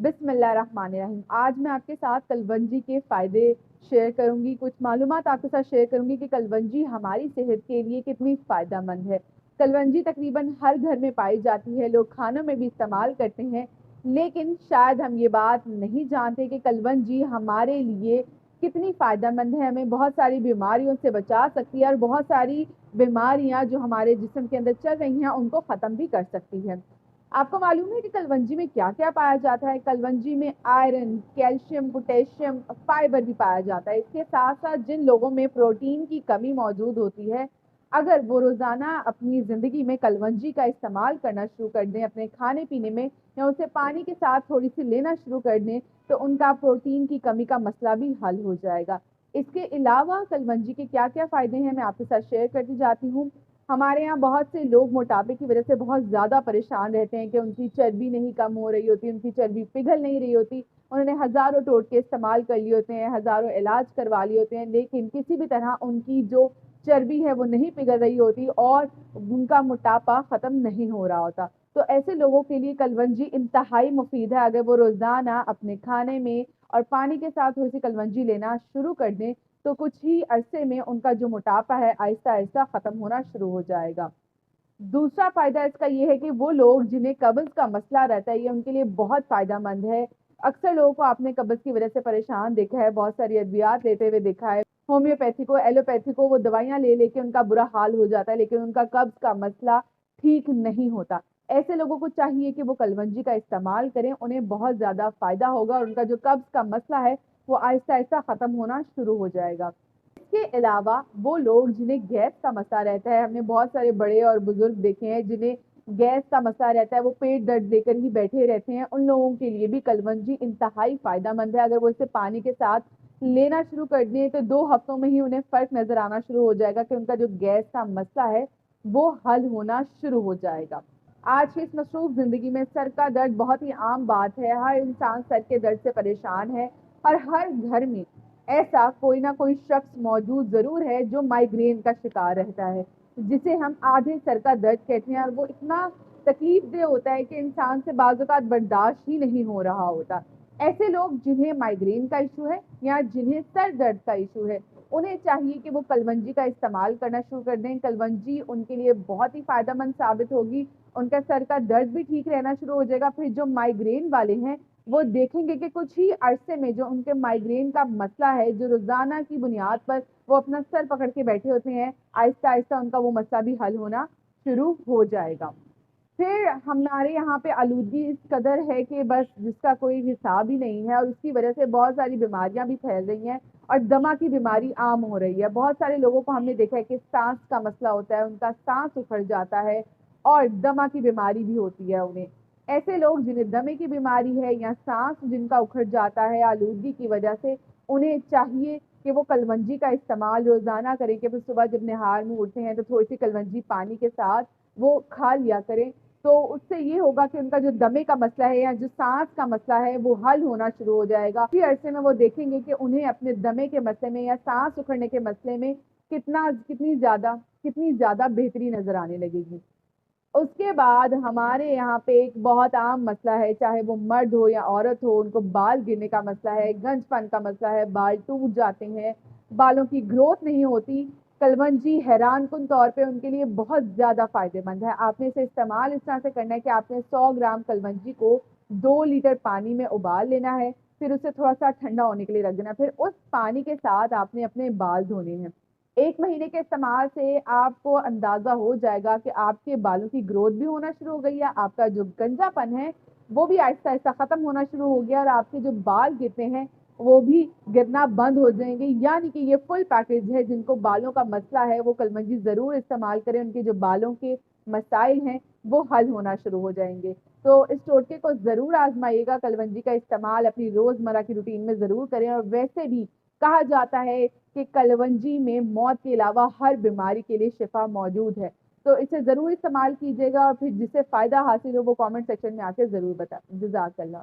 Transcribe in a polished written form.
बिस्मिल्लाहिर्रहमानिर्रहीम। आज मैं आपके साथ कलवंजी के फ़ायदे शेयर करूंगी। कुछ मालूमात आपके साथ शेयर करूंगी कि कलवंजी हमारी सेहत के लिए कितनी फ़ायदेमंद है। कलवंजी तकरीबन हर घर में पाई जाती है, लोग खानों में भी इस्तेमाल करते हैं, लेकिन शायद हम ये बात नहीं जानते कि कलवंजी हमारे लिए कितनी फ़ायदेमंद है, हमें बहुत सारी बीमारियों से बचा सकती है और बहुत सारी बीमारियां जो हमारे जिस्म के अंदर चल रही हैं उनको ख़त्म भी कर सकती है। आपको मालूम है कि कलवंजी में क्या क्या पाया जाता है? कलवंजी में आयरन, कैल्शियम, पोटेशियम, फाइबर भी पाया जाता है। इसके साथ साथ जिन लोगों में प्रोटीन की कमी मौजूद होती है, अगर वो रोज़ाना अपनी ज़िंदगी में कलवंजी का इस्तेमाल करना शुरू कर दें अपने खाने पीने में, या उसे पानी के साथ थोड़ी सी लेना शुरू कर दें, तो उनका प्रोटीन की कमी का मसला भी हल हो जाएगा। इसके अलावा कलवंजी के क्या क्या फ़ायदे हैं मैं आपके साथ शेयर करती जाती हूँ। हमारे यहाँ बहुत से लोग मोटापे की वजह से बहुत ज़्यादा परेशान रहते हैं कि उनकी चर्बी नहीं कम हो रही होती, उनकी चर्बी पिघल नहीं रही होती। उन्होंने हज़ारों टोटके इस्तेमाल कर लिए होते हैं, हज़ारों इलाज करवा लिए होते हैं, लेकिन किसी भी तरह उनकी जो चर्बी है वो नहीं पिघल रही होती और उनका मोटापा ख़त्म नहीं हो रहा होता। तो ऐसे लोगों के लिए कलवंजी इंतहाई मुफीद है। अगर वो रोज़ाना अपने खाने में और पानी के साथ थोड़ी सी कलवंजी लेना शुरू कर दें, तो कुछ ही अरसे में उनका जो मोटापा है आहिस्ता आहिस्ता ख़त्म होना शुरू हो जाएगा। दूसरा फ़ायदा इसका ये है कि वो लोग जिन्हें कब्ज़ का मसला रहता है, ये उनके लिए बहुत फ़ायदेमंद है। अक्सर लोगों को आपने कब्ज़ की वजह से परेशान देखा है, बहुत सारी अद्वियात लेते हुए देखा है। होम्योपैथी को, एलोपैथी को वो दवाइयाँ ले लेके उनका बुरा हाल हो जाता है, लेकिन उनका कब्ज़ का मसला ठीक नहीं होता। ऐसे लोगों को चाहिए कि वो कलवंजी का इस्तेमाल करें, उन्हें बहुत ज़्यादा फ़ायदा होगा और उनका जो कब्ज़ का मसला है वो आहिस्ता आहिस्ता ख़त्म होना शुरू हो जाएगा। इसके अलावा वो लोग जिन्हें गैस का मसला रहता है, हमने बहुत सारे बड़े और बुजुर्ग देखे हैं जिन्हें गैस का मसला रहता है, वो पेट दर्द लेकर ही बैठे रहते हैं, उन लोगों के लिए भी कलवंजी इंतहाई फ़ायदेमंद है। अगर वो इसे पानी के साथ लेना शुरू कर दें तो 2 हफ्तों में ही उन्हें फ़र्क नज़र आना शुरू हो जाएगा कि उनका जो गैस का मसला है वो हल होना शुरू हो जाएगा। आज की इस मसरूफ़ ज़िंदगी में सर का दर्द बहुत ही आम बात है, हर इंसान सर के दर्द से परेशान है और हर घर में ऐसा कोई ना कोई शख्स मौजूद ज़रूर है जो माइग्रेन का शिकार रहता है, जिसे हम आधे सर का दर्द कहते हैं, और वो इतना तकलीफ दे होता है कि इंसान से बाज़ औक़ात बर्दाश्त ही नहीं हो रहा होता। ऐसे लोग जिन्हें माइग्रेन का इशू है या जिन्हें सर दर्द का इशू है, उन्हें चाहिए कि वो कलवंजी का इस्तेमाल करना शुरू कर दें। कलवंजी उनके लिए बहुत ही फ़ायदेमंद साबित होगी, उनका सर का दर्द भी ठीक रहना शुरू हो जाएगा। फिर जो माइग्रेन वाले हैं वो देखेंगे कि कुछ ही अरसे में जो उनके माइग्रेन का मसला है, जो रोज़ाना की बुनियाद पर वो अपना सर पकड़ के बैठे होते हैं, आहिस्ता आहिस्ता उनका वो मसला भी हल होना शुरू हो जाएगा। फिर हमारे यहाँ पे आलूदगी इस कदर है कि बस जिसका कोई हिसाब ही नहीं है, और उसकी वजह से बहुत सारी बीमारियां भी फैल रही हैं और दमा की बीमारी आम हो रही है। बहुत सारे लोगों को हमने देखा है कि सांस का मसला होता है, उनका सांस उखड़ जाता है और दमा की बीमारी भी होती है उन्हें। ऐसे लोग जिन्हें दमे की बीमारी है या सांस जिनका उखड़ जाता है आलूदगी की वजह से, उन्हें चाहिए कि वो कलवंजी का इस्तेमाल रोज़ाना करें कि फिर सुबह जब निहार मुँह उठते हैं तो थोड़ी सी कलवंजी पानी के साथ वो खा लिया करें। तो उससे ये होगा कि उनका जो दमे का मसला है या जो सांस का मसला है वो हल होना शुरू हो जाएगा। इसी अरसे में वो देखेंगे कि उन्हें अपने दमे के मसले में या सांस उखड़ने के मसले में कितनी ज़्यादा बेहतरी नज़र आने लगेगी। उसके बाद हमारे यहाँ पे एक बहुत आम मसला है, चाहे वो मर्द हो या औरत हो, उनको बाल गिरने का मसला है, गंजपन का मसला है, बाल टूट जाते हैं, बालों की ग्रोथ नहीं होती। कलवंजी हैरानकुन तौर पे उनके लिए बहुत ज़्यादा फ़ायदेमंद है। आपने इसे इस्तेमाल इस तरह से करना है कि आपने 100 ग्राम कलवंजी को 2 लीटर पानी में उबाल लेना है, फिर उसे थोड़ा-सा ठंडा होने के लिए रख देना है, फिर उस पानी के साथ आपने अपने बाल धोने हैं। 1 महीने के इस्तेमाल से आपको अंदाज़ा हो जाएगा कि आपके बालों की ग्रोथ भी होना शुरू हो गई है, आपका जो गंजापन है वो भी आहिस्ता-आहिस्ता ख़त्म होना शुरू हो गया और आपके जो बाल गिरते हैं वो भी गिरना बंद हो जाएँगे। यानी कि ये फुल पैकेज है। जिनको बालों का मसला है वो कलवंजी ज़रूर इस्तेमाल करें, उनके जो बालों के मसाइल हैं वो हल होना शुरू हो जाएँगे। तो इस टोटके को ज़रूर आज़माइएगा, कलवंजी का इस्तेमाल अपनी रोज़मर्रा की रूटीन में ज़रूर करें। और वैसे भी कहा जाता है कि कलवंजी में मौत के अलावा हर बीमारी के लिए शिफा मौजूद है। तो इसे ज़रूर इस्तेमाल कीजिएगा और फिर जिसे फ़ायदा हासिल हो वो कमेंट सेक्शन में आके ज़रूर बताएं। जज़ाकल्लाह।